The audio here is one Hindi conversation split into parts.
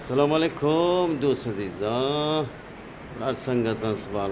Assalamualaikum do'st azizlar. Ular sangatdan sabal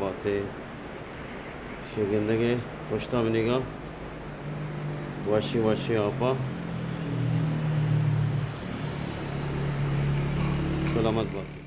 bate. Şegendege hoş taminiga. Vashi apa. Selamat bate.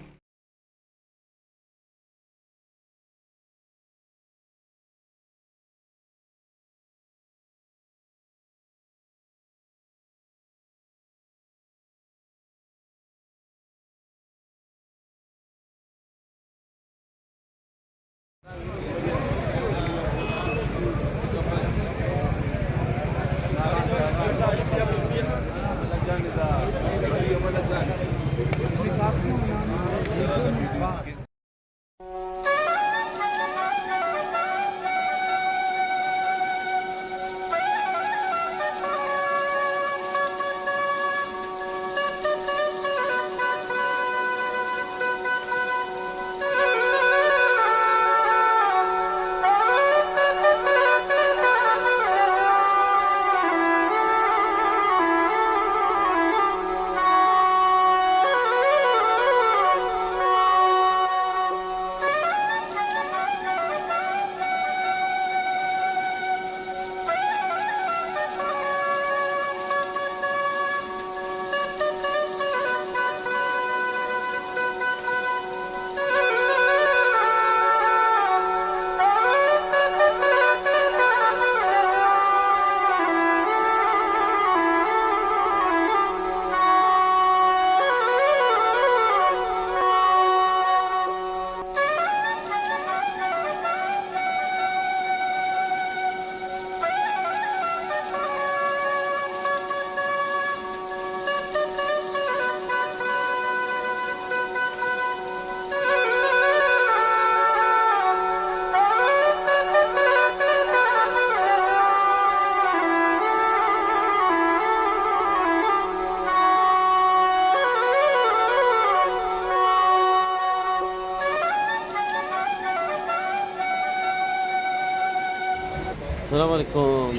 Assalamualaikum.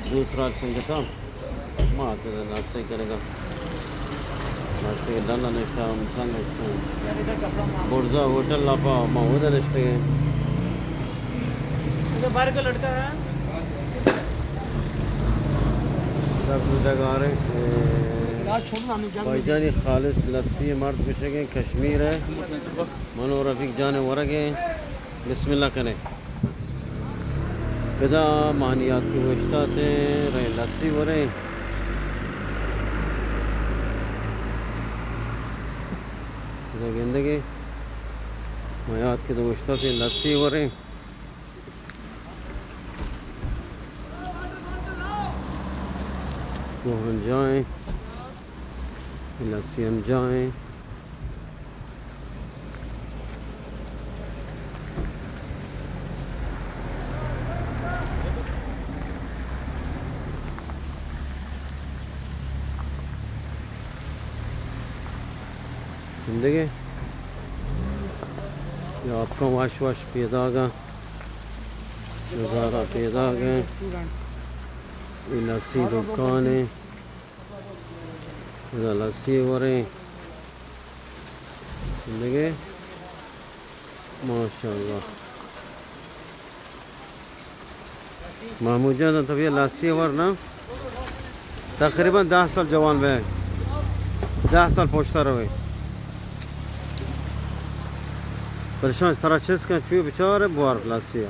दूसरा संगठन माते नाश्ते करेगा नाश्ते के दाना निष्ठा संग बुर्जा होटल लापा माहूदा निष्ठे जो बाहर का लड़का है सब जगह आ रहे भाईजानी खालिस लस्सी मर्द कुशेंगे कश्मीर है मनो रफीक जाने वरगे बिस्मिल्लाह करें कदा मानियात की वश्ता थे रहे लस्सी वरे जिंदगी मायात की वश्ता थे लस्सी वरे तो हम जाएं लस्सी हम जाएं जिंदगी ये आपका वाश पैदा गा नज़ारा पैदा गए लस्सी दुकान है लस्सी हो रहे जिंदगी माशाल्लाह महमूद जान तब ये लस्सी वर ना तकरीबन 10 साल जवान में 10 साल पहुँचता रहे परेशान इस तरह चीज़ का चूहे बेचारे बुआर लस्सी ये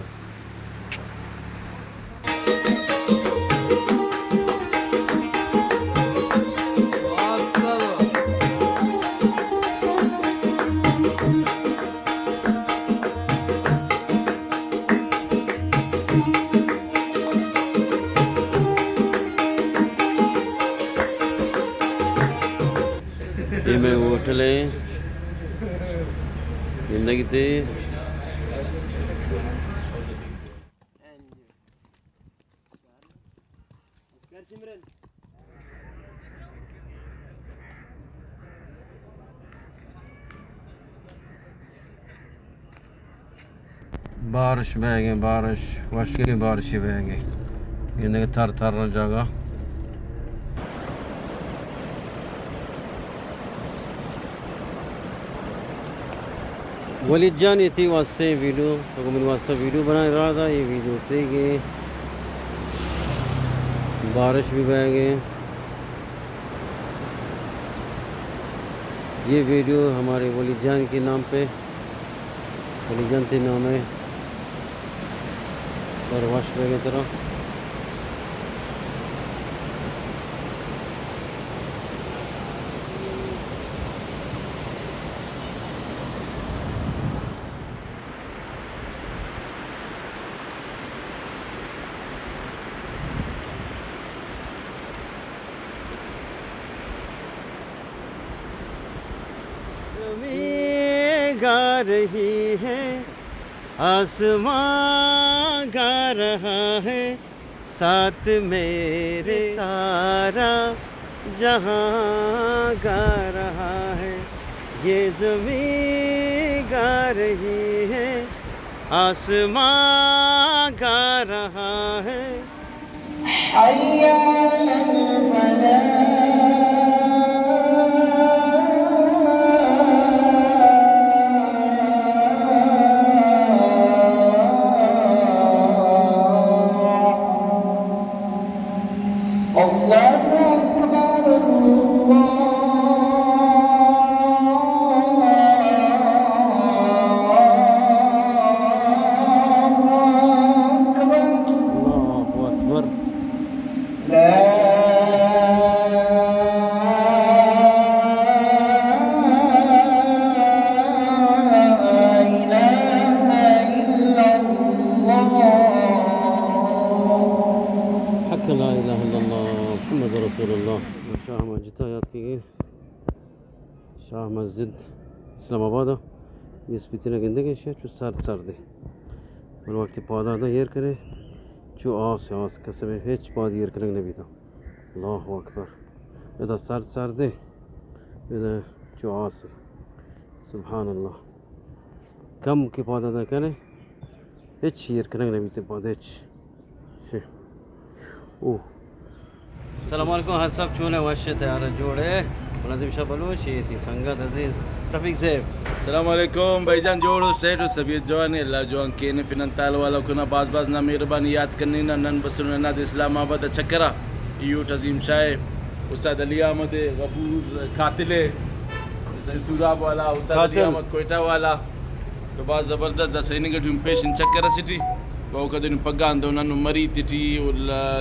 मैं होटल है जिंदगी थी बारिश बह गई बारिश वश की बारिश ही बह गई जिंदगी थर थर जगह वलीद जान इतनी वास्ते वीडियो तो मेरे वास्ते वीडियो बना रहा था। ये वीडियो उतरी गई, बारिश भी बह गए। ये वीडियो हमारे वलीद जान के नाम पे, वलीद जान के नाम है और वाश की तरह। ज़मीं गा रही है, आसमां गा रहा है, साथ मेरे सारा जहां गा रहा है। ये ज़मीं गा रही है, आसमां गा रहा है। ला इलाहा इल्लल्लाह मुहम्मद रसूलुल्लाह। शाह मस्जिद याद की गई, शाह मस्जिद इस्लामाबाद। ये स्पीचना गिंदे के शेर चु सर दे और वक्त पौधा दा यर करे चु आस कसम हेच पौध यर करेंगे नबी था। अल्लाह अकबर। इधर सर दे, इधर चु आस सुभान अल्लाह। कम के पौधा दा करे हेच यर करेंगे नबी थे पौधे शे। ओह सलाम अलैकुम हर सब चूने वश तैयार जोड़े मुलाजिम शाह बलूच ये थी संगत अजीज रफीक सेब। सलाम अलैकुम भाईजान जोड़ो स्टेट सबियत जवान अल्लाह जवान केने पिनन ताल वाला को ना बाज ना मेहरबानी याद करनी ना नन बसर ना इस्लामाबाद चक्करा यूट अजीम शाह उस्ताद अली अहमद गफूर कातिले सुराब वाला उस्ताद अली अहमद कोयटा वाला तो बात ज़बरदस्त दसैनी के ड्यूम पेश इन चक्करा सिटी वो कदर पगान दो ननु मरी तिटी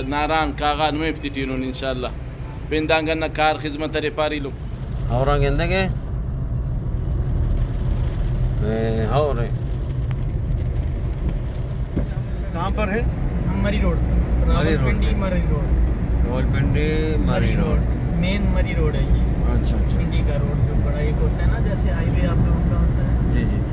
नारान कागा में तिटी उन्होंने इंशाल्लाह पेंदांगा ना कार खिदमत रे पारी लो और गेंदे के और कहाँ पर है? मरी रोड, रावलपिंडी मरी रोड, रावलपिंडी मरी रोड मेन मरी रोड है ये। अच्छा पिंडी का रोड जो बड़ा एक होता है ना, जैसे हाईवे आप लोगों का होता है। जी जी।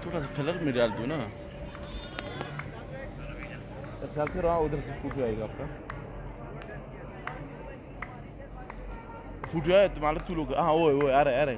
थोड़ा सा कलर में डाल दो ना, चलते रहो उधर से फोटो आएगा आपका। फोटो आया तुम्हारा तू लोग हाँ वो आ रहा है